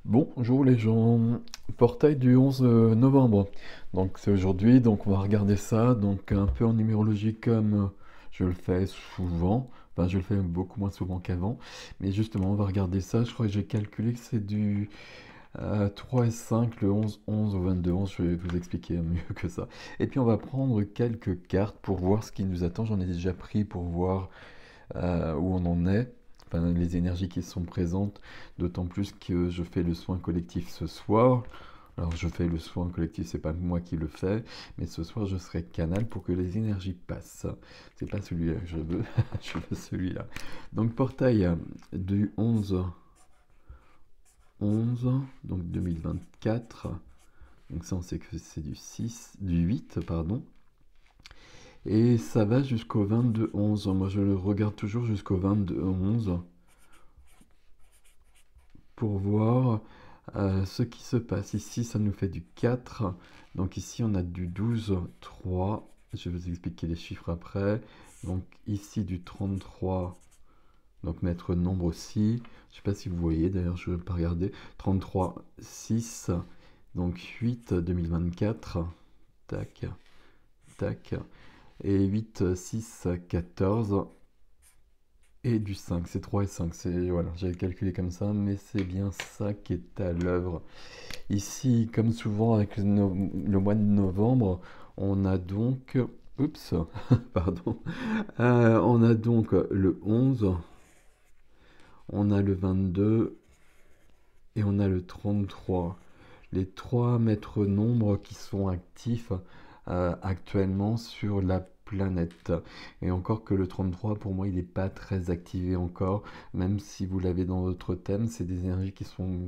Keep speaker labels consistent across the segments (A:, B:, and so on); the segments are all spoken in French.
A: Bonjour les gens, portail du 11 novembre. Donc c'est aujourd'hui, donc on va regarder ça, donc un peu en numérologie comme je le fais souvent. Enfin, je le fais beaucoup moins souvent qu'avant. Mais justement, on va regarder ça. Je crois que j'ai calculé que c'est du 3 et 5, le 11, 11 au 22, 11. Je vais vous expliquer mieux que ça. Et puis on va prendre quelques cartes pour voir ce qui nous attend. J'en ai déjà pris pour voir où on en est, enfin, les énergies qui sont présentes, d'autant plus que je fais le soin collectif ce soir. Alors je fais le soin collectif, c'est pas moi qui le fais, mais ce soir je serai canal pour que les énergies passent. C'est pas celui-là que je veux, je veux celui-là. Donc portail du 11, 11, donc 2024. Donc ça on sait que c'est du 6, du 8, pardon. Et ça va jusqu'au 22-11. Moi, je le regarde toujours jusqu'au 22-11 pour voir ce qui se passe. Ici, ça nous fait du 4. Donc ici, on a du 12-3. Je vais vous expliquer les chiffres après. Donc ici, du 33. Donc mettre nombre aussi. Je ne sais pas si vous voyez, d'ailleurs, je ne vais pas regarder. 33, 6. Donc 8, 2024. Tac, tac. Et 8, 6, 14. Et du 5, c'est 3 et 5, c'est, voilà, j'avais calculé comme ça, mais c'est bien ça qui est à l'œuvre. Ici, comme souvent avec le mois de novembre, on a donc, oups, pardon, on a donc le 11, on a le 22 et on a le 33. Les trois maîtres nombres qui sont actifs actuellement sur la planète. Et encore que le 33, pour moi, il n'est pas très activé encore, même si vous l'avez dans votre thème, c'est des énergies qui sont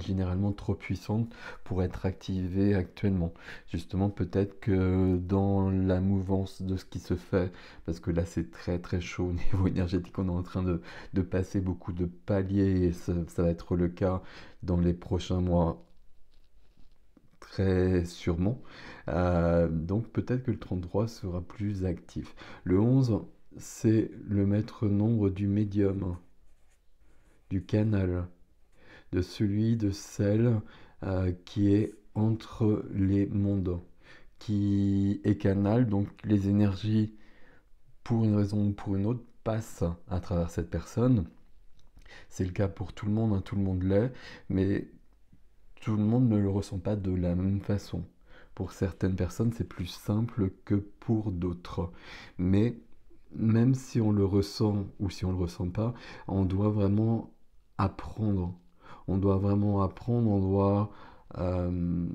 A: généralement trop puissantes pour être activées actuellement. Justement, peut-être que dans la mouvance de ce qui se fait, parce que là c'est très très chaud au niveau énergétique, on est en train de passer beaucoup de paliers et ça va être le cas dans les prochains mois. Très sûrement. Donc peut-être que le 33 sera plus actif. Le 11, c'est le maître nombre du médium, du canal, de celui, de celle qui est entre les mondes, qui est canal, donc les énergies, pour une raison ou pour une autre, passent à travers cette personne. C'est le cas pour tout le monde, hein, tout le monde l'est, mais tout le monde ne le ressent pas de la même façon. Pour certaines personnes, c'est plus simple que pour d'autres. Mais même si on le ressent ou si on ne le ressent pas, on doit vraiment apprendre. On doit vraiment apprendre, euh,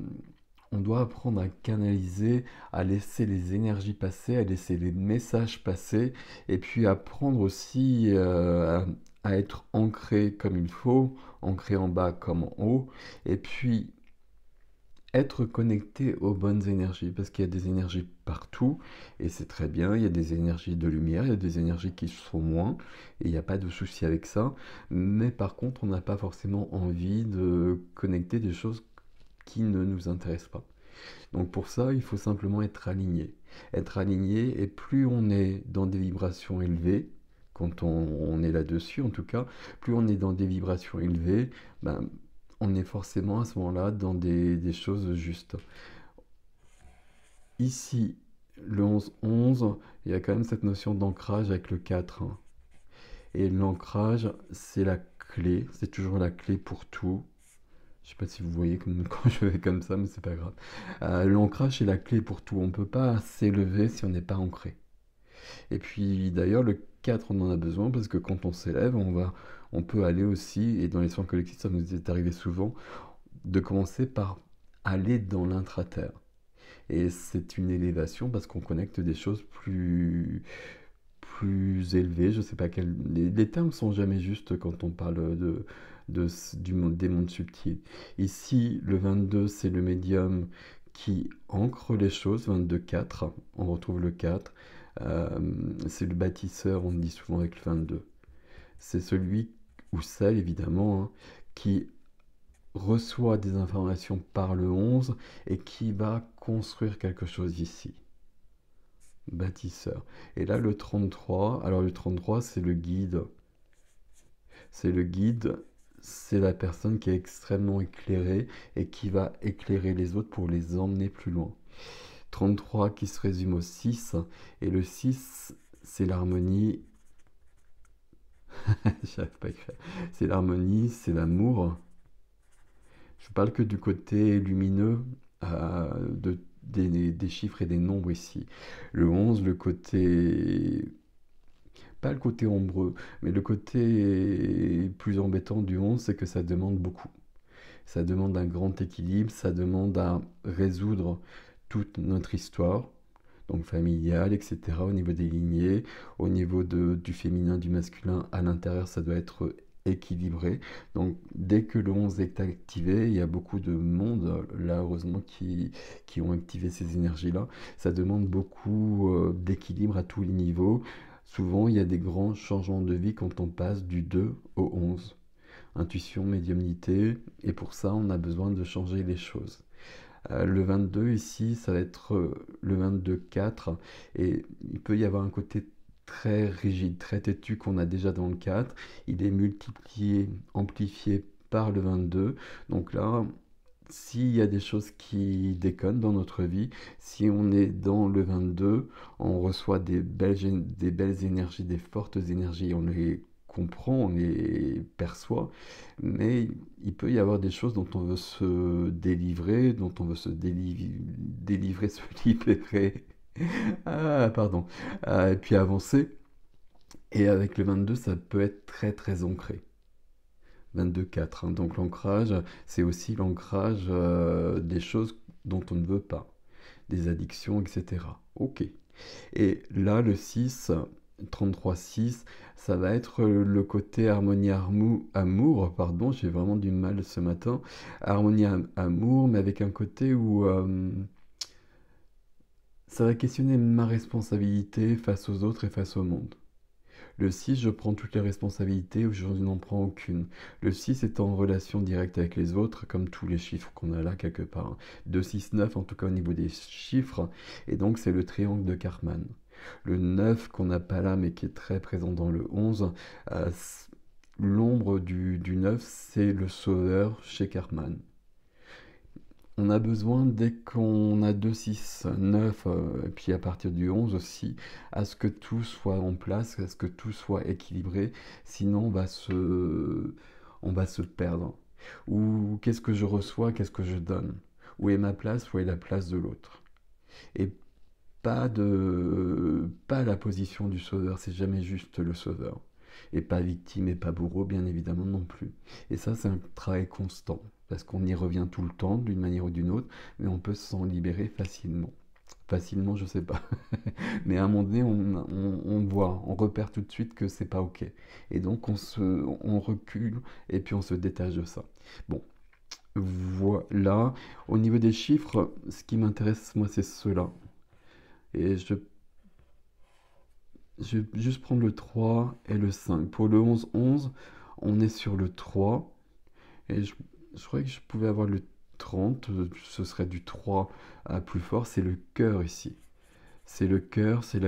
A: on doit apprendre à canaliser, à laisser les énergies passer, à laisser les messages passer, et puis apprendre aussi à être ancré comme il faut, ancré en bas comme en haut, et puis être connecté aux bonnes énergies, parce qu'il y a des énergies partout, et c'est très bien, il y a des énergies de lumière, il y a des énergies qui sont moins, et il n'y a pas de souci avec ça, mais par contre, on n'a pas forcément envie de connecter des choses qui ne nous intéressent pas. Donc pour ça, il faut simplement être aligné. Être aligné, et plus on est dans des vibrations élevées, quand on est là-dessus en tout cas, plus on est dans des vibrations élevées, ben, on est forcément à ce moment-là dans des choses justes. Ici, le 11-11, il y a quand même cette notion d'ancrage avec le 4, hein. Et l'ancrage, c'est la clé, c'est toujours la clé pour tout. Je sais pas si vous voyez comme, quand je vais comme ça, mais c'est pas grave. L'ancrage, c'est la clé pour tout. On ne peut pas s'élever si on n'est pas ancré. Et puis d'ailleurs, le 4, on en a besoin parce que quand on s'élève, on peut aller aussi, et dans les soins collectifs, ça nous est arrivé souvent, de commencer par aller dans l'intra-terre. Et c'est une élévation parce qu'on connecte des choses plus élevées. Je sais pas quels. Les termes sont jamais justes quand on parle des mondes subtils. Ici, le 22, c'est le médium qui ancre les choses, 22-4, on retrouve le 4. C'est le bâtisseur, on dit souvent avec le 22. C'est celui ou celle, évidemment, hein, qui reçoit des informations par le 11 et qui va construire quelque chose ici. Bâtisseur. Et là, le 33, alors le 33, c'est le guide. C'est le guide, c'est la personne qui est extrêmement éclairée et qui va éclairer les autres pour les emmener plus loin. 33 qui se résume au 6, et le 6, c'est l'harmonie. J'arrive pas à écrire. C'est l'harmonie, c'est l'amour. Je parle que du côté lumineux des chiffres et des nombres ici. Le 11, le côté... Pas le côté ombreux, mais le côté plus embêtant du 11, c'est que ça demande beaucoup. Ça demande un grand équilibre, ça demande à résoudre toute notre histoire, donc familiale, etc., au niveau des lignées, au niveau du féminin, du masculin, à l'intérieur, ça doit être équilibré. Donc, dès que le 11 est activé, il y a beaucoup de monde, là, heureusement, qui ont activé ces énergies-là. Ça demande beaucoup d'équilibre à tous les niveaux. Souvent, il y a des grands changements de vie quand on passe du 2 au 11. Intuition, médiumnité, et pour ça, on a besoin de changer les choses. Le 22 ici, ça va être le 22-4, et il peut y avoir un côté très rigide, très têtu qu'on a déjà dans le 4. Il est multiplié, amplifié par le 22. Donc là, s'il y a des choses qui déconnent dans notre vie, si on est dans le 22, on reçoit des belles énergies, des fortes énergies, on les comprend, on les perçoit, mais il peut y avoir des choses dont on veut se délivrer, dont on veut délivrer, se libérer, ah, pardon, et puis avancer. Et avec le 22, ça peut être très très ancré. 22-4, hein. Donc l'ancrage, c'est aussi l'ancrage des choses dont on ne veut pas, des addictions, etc. Ok. Et là, le 6, 33-6, ça va être le côté harmonie amour, pardon, j'ai vraiment du mal ce matin. Harmonie amour, mais avec un côté où ça va questionner ma responsabilité face aux autres et face au monde. Le 6, je prends toutes les responsabilités ou je n'en prends aucune. Le 6 est en relation directe avec les autres, comme tous les chiffres qu'on a là quelque part. 2, 6, 9, en tout cas au niveau des chiffres. Et donc c'est le triangle de Karman. Le 9 qu'on n'a pas là mais qui est très présent dans le 11, l'ombre du 9, c'est le sauveur chez Karman. On a besoin, dès qu'on a 2, 6, 9, et puis à partir du 11 aussi, à ce que tout soit en place, à ce que tout soit équilibré, sinon on va se perdre. Ou qu'est-ce que je reçois, qu'est-ce que je donne? Où est ma place, où est la place de l'autre? Et pas la position du sauveur, c'est jamais juste le sauveur. Et pas victime et pas bourreau, bien évidemment non plus. Et ça, c'est un travail constant, parce qu'on y revient tout le temps, d'une manière ou d'une autre, mais on peut s'en libérer facilement. Facilement, je sais pas. Mais à un moment donné, on voit, on repère tout de suite que c'est pas ok. Et donc, on recule et puis on se détache de ça. Bon, voilà. Au niveau des chiffres, ce qui m'intéresse, moi, c'est cela. Et je vais juste prendre le 3 et le 5. Pour le 11-11, on est sur le 3. Et je croyais que je pouvais avoir le 30. Ce serait du 3 à plus fort. C'est le cœur ici. C'est le cœur, c'est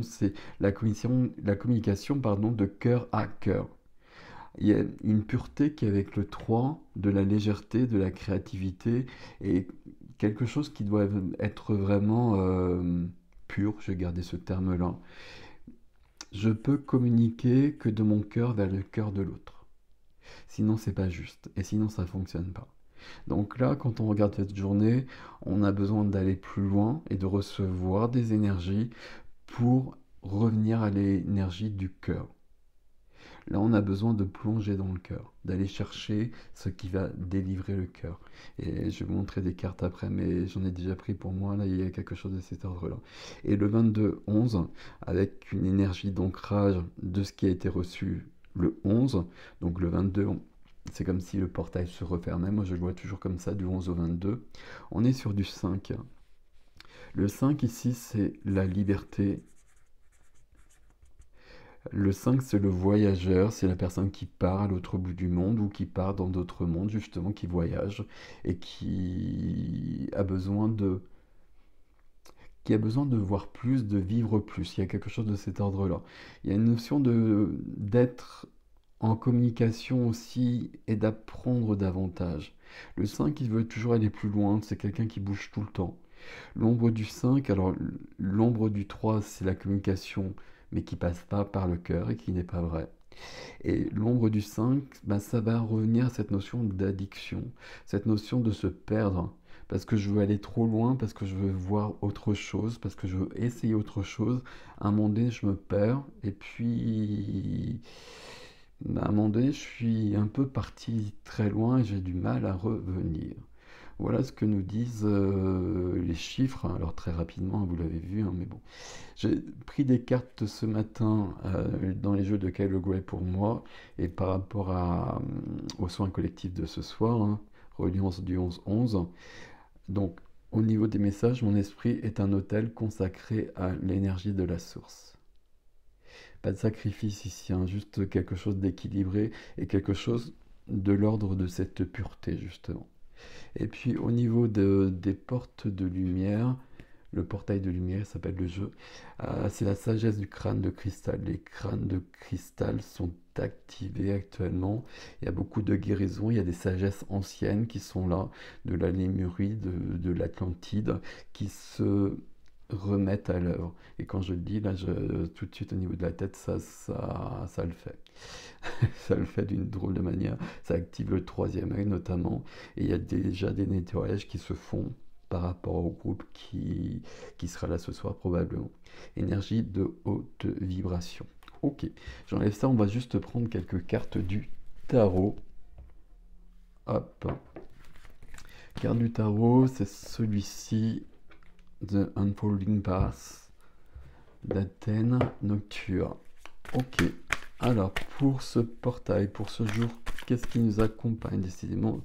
A: c'est la communication pardon, de cœur à cœur. Il y a une pureté qui est avec le 3, de la légèreté, de la créativité, et quelque chose qui doit être vraiment pur, je vais garder ce terme-là. Je peux communiquer que de mon cœur vers le cœur de l'autre. Sinon, c'est pas juste, et sinon, ça fonctionne pas. Donc là, quand on regarde cette journée, on a besoin d'aller plus loin et de recevoir des énergies pour revenir à l'énergie du cœur. Là, on a besoin de plonger dans le cœur, d'aller chercher ce qui va délivrer le cœur. Et je vais vous montrer des cartes après, mais j'en ai déjà pris pour moi. Là, il y a quelque chose de cet ordre-là. Et le 22-11, avec une énergie d'ancrage de ce qui a été reçu le 11, donc le 22, c'est comme si le portail se refermait. Moi, je le vois toujours comme ça, du 11 au 22. On est sur du 5. Le 5 ici, c'est la liberté. Le 5, c'est le voyageur, c'est la personne qui part à l'autre bout du monde ou qui part dans d'autres mondes, justement, qui voyage et qui a besoin de voir plus, de vivre plus. Il y a quelque chose de cet ordre-là. Il y a une notion d'être en communication aussi et d'apprendre davantage. Le 5, il veut toujours aller plus loin, c'est quelqu'un qui bouge tout le temps. L'ombre du 5, alors l'ombre du 3, c'est la communication, mais qui passe pas par le cœur et qui n'est pas vrai. Et l'ombre du 5, bah, ça va revenir à cette notion d'addiction, cette notion de se perdre, parce que je veux aller trop loin, parce que je veux voir autre chose, parce que je veux essayer autre chose. À un moment donné, je me perds, et puis, bah, à un moment donné, je suis un peu parti très loin et j'ai du mal à revenir. Voilà ce que nous disent les chiffres. Alors très rapidement, vous l'avez vu, hein, mais bon. J'ai pris des cartes ce matin dans les jeux de Kyle Gray pour moi et par rapport aux soins collectifs de ce soir, hein, reliance du 11-11. Donc, au niveau des messages, mon esprit est un hôtel consacré à l'énergie de la source. Pas de sacrifice ici, hein, juste quelque chose d'équilibré et quelque chose de l'ordre de cette pureté, justement. Et puis au niveau des portes de lumière, le portail de lumière s'appelle le jeu, c'est la sagesse du crâne de cristal. Les crânes de cristal sont activés actuellement. Il y a beaucoup de guérisons, il y a des sagesses anciennes qui sont là, de la Lémurie, de l'Atlantide, qui se remettent à l'œuvre. Et quand je le dis, là, tout de suite au niveau de la tête, ça le fait. Ça le fait d'une drôle de manière. Ça active le troisième œil notamment. Et il y a déjà des nettoyages qui se font par rapport au groupe qui sera là ce soir probablement. Énergie de haute vibration. Ok, j'enlève ça. On va juste prendre quelques cartes du tarot. Hop. Carte du tarot, c'est celui-ci. The Unfolding Path d'Athènes Nocturne. Ok. Alors, pour ce portail, pour ce jour, qu'est-ce qui nous accompagne décidément?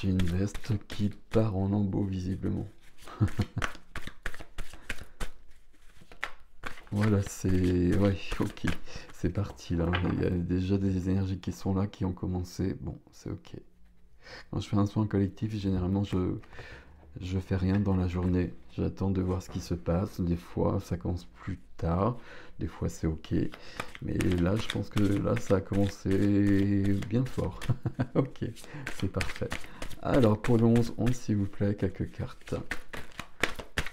A: J'ai une veste qui part en lambeaux, visiblement. Voilà, c'est... Ouais, ok. C'est parti, là. Il y a déjà des énergies qui sont là, qui ont commencé. Bon, c'est ok. Quand je fais un soin collectif, généralement, je fais rien dans la journée. J'attends de voir ce qui se passe. Des fois, ça commence plus tard. Des fois, c'est ok. Mais là, je pense que là, ça a commencé bien fort. Ok, c'est parfait. Alors, pour le 11-11, s'il vous plaît, quelques cartes.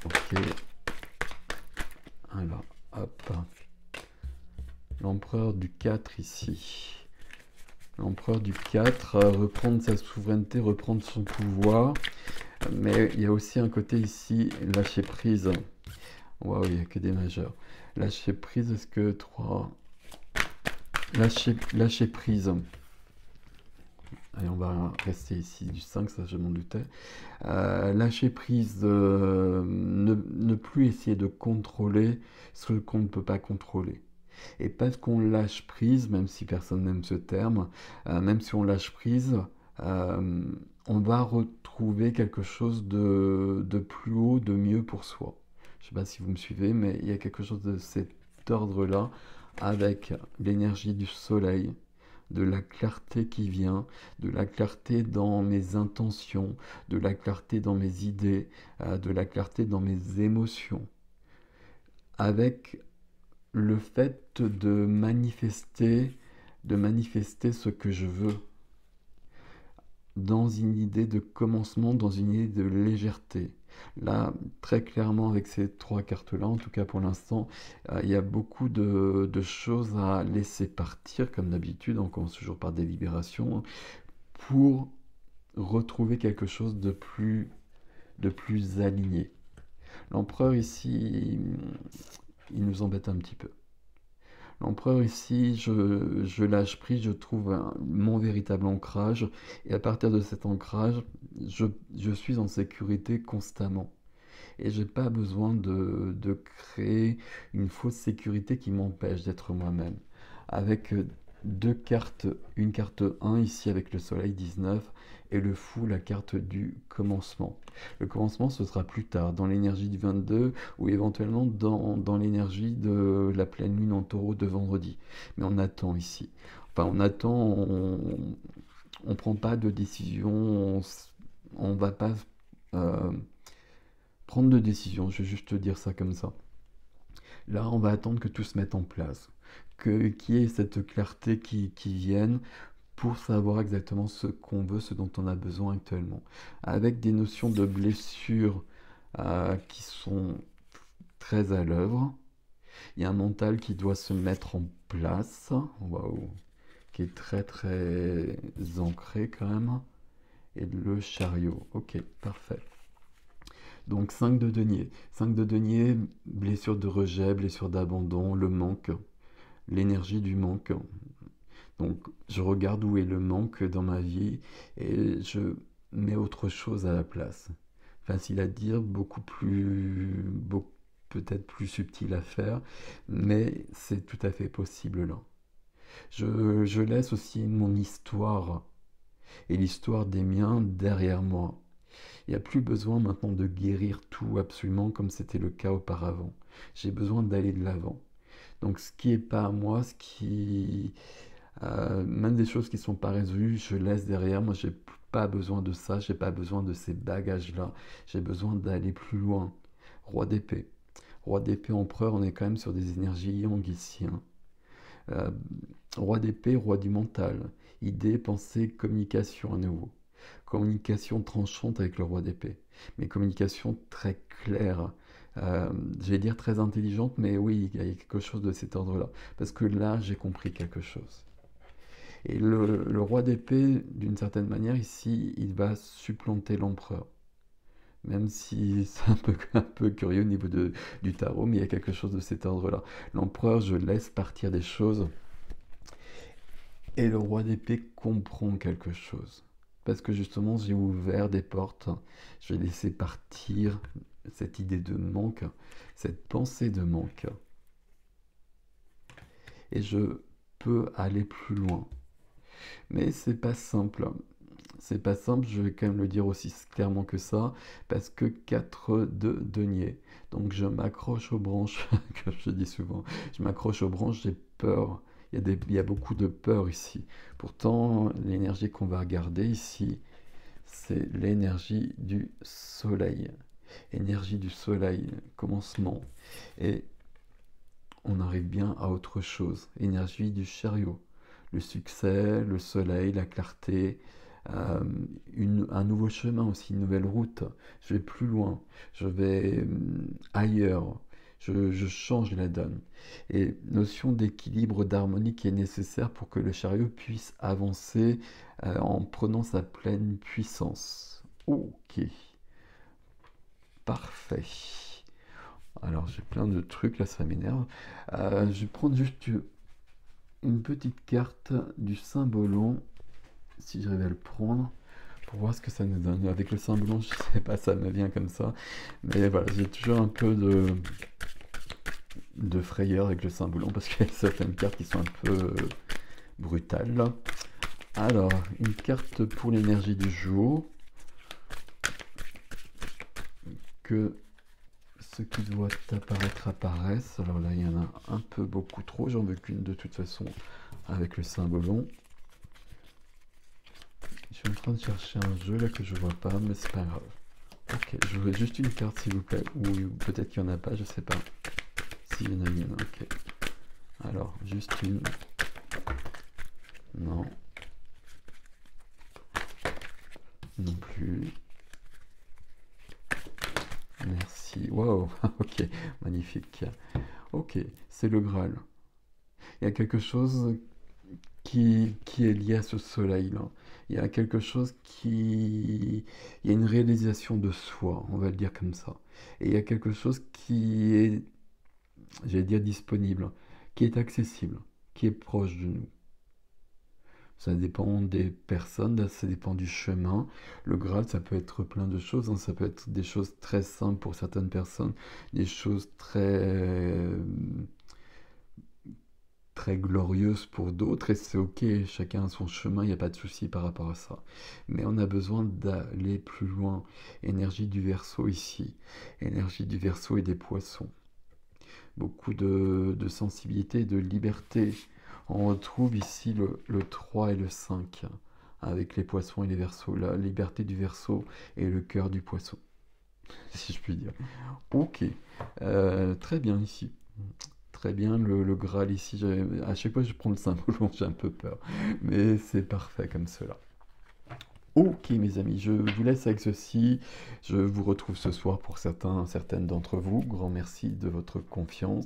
A: Ok. Alors, hop. L'empereur du 4 ici. L'empereur du 4, reprendre sa souveraineté, reprendre son pouvoir. Mais il y a aussi un côté ici, lâcher prise. Waouh, il n'y a que des majeurs. Lâcher prise, est-ce que 3... Lâcher prise. Allez, on va rester ici du 5, ça je m'en doutais. Lâcher prise, ne plus essayer de contrôler ce qu'on ne peut pas contrôler. Et parce qu'on lâche prise, même si personne n'aime ce terme, même si on lâche prise, euh, on va retrouver quelque chose de plus haut, de mieux pour soi. Je ne sais pas si vous me suivez, mais il y a quelque chose de cet ordre-là, avec l'énergie du soleil, de la clarté qui vient, de la clarté dans mes intentions, de la clarté dans mes idées, de la clarté dans mes émotions, avec le fait de manifester ce que je veux, dans une idée de commencement, dans une idée de légèreté. Là, très clairement, avec ces trois cartes-là, en tout cas pour l'instant, il y a beaucoup de choses à laisser partir, comme d'habitude, on commence toujours par des libérations, pour retrouver quelque chose de plus aligné. L'empereur ici, il nous embête un petit peu. L'empereur ici, je lâche prise, je trouve mon véritable ancrage, et à partir de cet ancrage, je suis en sécurité constamment. Et j'ai pas besoin de créer une fausse sécurité qui m'empêche d'être moi-même. Avec deux cartes, une carte 1 ici avec le soleil 19 et le fou, la carte du commencement. Le commencement, ce sera plus tard, dans l'énergie du 22 ou éventuellement dans l'énergie de la pleine lune en taureau de vendredi. Mais on attend ici. Enfin, on attend, on prend pas de décision, on va pas euh, prendre de décision, je vais juste te dire ça comme ça. Là, on va attendre que tout se mette en place. qu'il y ait cette clarté qui vienne pour savoir exactement ce qu'on veut, ce dont on a besoin actuellement. Avec des notions de blessure qui sont très à l'œuvre. Il y a un mental qui doit se mettre en place, waouh, qui est très très ancré quand même. Et le chariot, ok, parfait. Donc 5 de denier. 5 de denier, blessure de rejet, blessure d'abandon, le manque, l'énergie du manque. Donc je regarde où est le manque dans ma vie et je mets autre chose à la place. Facile à dire, peut-être plus subtil à faire, mais c'est tout à fait possible là. Je laisse aussi mon histoire et l'histoire des miens derrière moi. Il n'y a plus besoin maintenant de guérir tout absolument comme c'était le cas auparavant. J'ai besoin d'aller de l'avant. Donc ce qui n'est pas à moi, même des choses qui ne sont pas résolues, je laisse derrière. Moi, j'ai pas besoin de ça, j'ai pas besoin de ces bagages-là. J'ai besoin d'aller plus loin. Roi d'épée. Roi d'épée, empereur, on est quand même sur des énergies yang ici, hein. Euh, Roi d'épée, roi du mental. Idée, pensée, communication à nouveau. Communication tranchante avec le roi d'épée. Mais communication très claire. Je vais dire très intelligente, mais oui, il y a quelque chose de cet ordre-là. Parce que là, j'ai compris quelque chose. Et le roi d'épée, d'une certaine manière, ici, il va supplanter l'empereur. Même si c'est un peu curieux au niveau du tarot, mais il y a quelque chose de cet ordre-là. L'empereur, je laisse partir des choses, et le roi d'épée comprend quelque chose. Parce que justement, j'ai ouvert des portes, j'ai laissé partir cette idée de manque, cette pensée de manque. Et je peux aller plus loin. Mais c'est pas simple. C'est pas simple, je vais quand même le dire aussi clairement que ça, parce que 4 de denier. Donc je m'accroche aux branches, comme je dis souvent. Je m'accroche aux branches, j'ai peur. Il y a beaucoup de peur ici. Pourtant, l'énergie qu'on va regarder ici, c'est l'énergie du soleil. Énergie du soleil, commencement. Et on arrive bien à autre chose. Énergie du chariot. Le succès, le soleil, la clarté, euh, un nouveau chemin aussi, une nouvelle route. Je vais plus loin, je vais ailleurs, je change la donne. Et notion d'équilibre, d'harmonie qui est nécessaire pour que le chariot puisse avancer en prenant sa pleine puissance. Ok, parfait. Alors j'ai plein de trucs là, ça m'énerve. Je vais prendre juste une petite carte du symbolon, si j'arrive à le prendre, pour voir ce que ça nous donne. Avec le symbolon, je sais pas, ça me vient comme ça. Mais voilà, j'ai toujours un peu de frayeur avec le symbolon, parce qu'il y a certaines cartes qui sont un peu brutales. Alors, une carte pour l'énergie du jour. Que ce qui doit apparaître apparaisse. Alors là, il y en a un peu beaucoup trop. J'en veux qu'une de toute façon avec le symbolon. Je suis en train de chercher un jeu là que je vois pas, mais c'est pas grave. Ok, je veux juste une carte s'il vous plaît. Ou peut-être qu'il n'y en a pas, je sais pas. S'il y en a une, ok. Alors, juste une. Non. Non plus. Merci. Wow, ok, magnifique. Ok, c'est le Graal. Il y a quelque chose qui est lié à ce soleil-là. Il y a quelque chose qui... Il y a une réalisation de soi, on va le dire comme ça. Et il y a quelque chose qui est, j'allais dire, disponible, qui est accessible, qui est proche de nous. Ça dépend des personnes, ça dépend du chemin. Le Graal, ça peut être plein de choses, hein. Ça peut être des choses très simples pour certaines personnes, des choses très glorieuses pour d'autres, et c'est ok, chacun a son chemin, il n'y a pas de souci par rapport à ça. Mais on a besoin d'aller plus loin. Énergie du Verseau ici, énergie du Verseau et des Poissons. Beaucoup de sensibilité, de liberté. On retrouve ici le 3 et le 5, avec les Poissons et les Verseaux. La liberté du Verseau et le cœur du Poisson, si je puis dire. Ok, très bien ici. très bien. Le Graal ici, à chaque fois que je prends le symbole, j'ai un peu peur. Mais c'est parfait comme cela. Ok mes amis, je vous laisse avec ceci. Je vous retrouve ce soir pour certaines d'entre vous. Grand merci de votre confiance.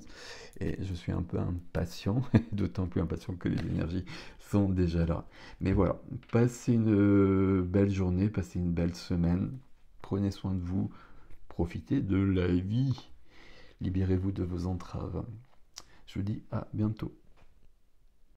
A: Et je suis un peu impatient, d'autant plus impatient que les énergies sont déjà là. Mais voilà, passez une belle journée, passez une belle semaine. Prenez soin de vous, profitez de la vie. Libérez-vous de vos entraves. Je vous dis à bientôt.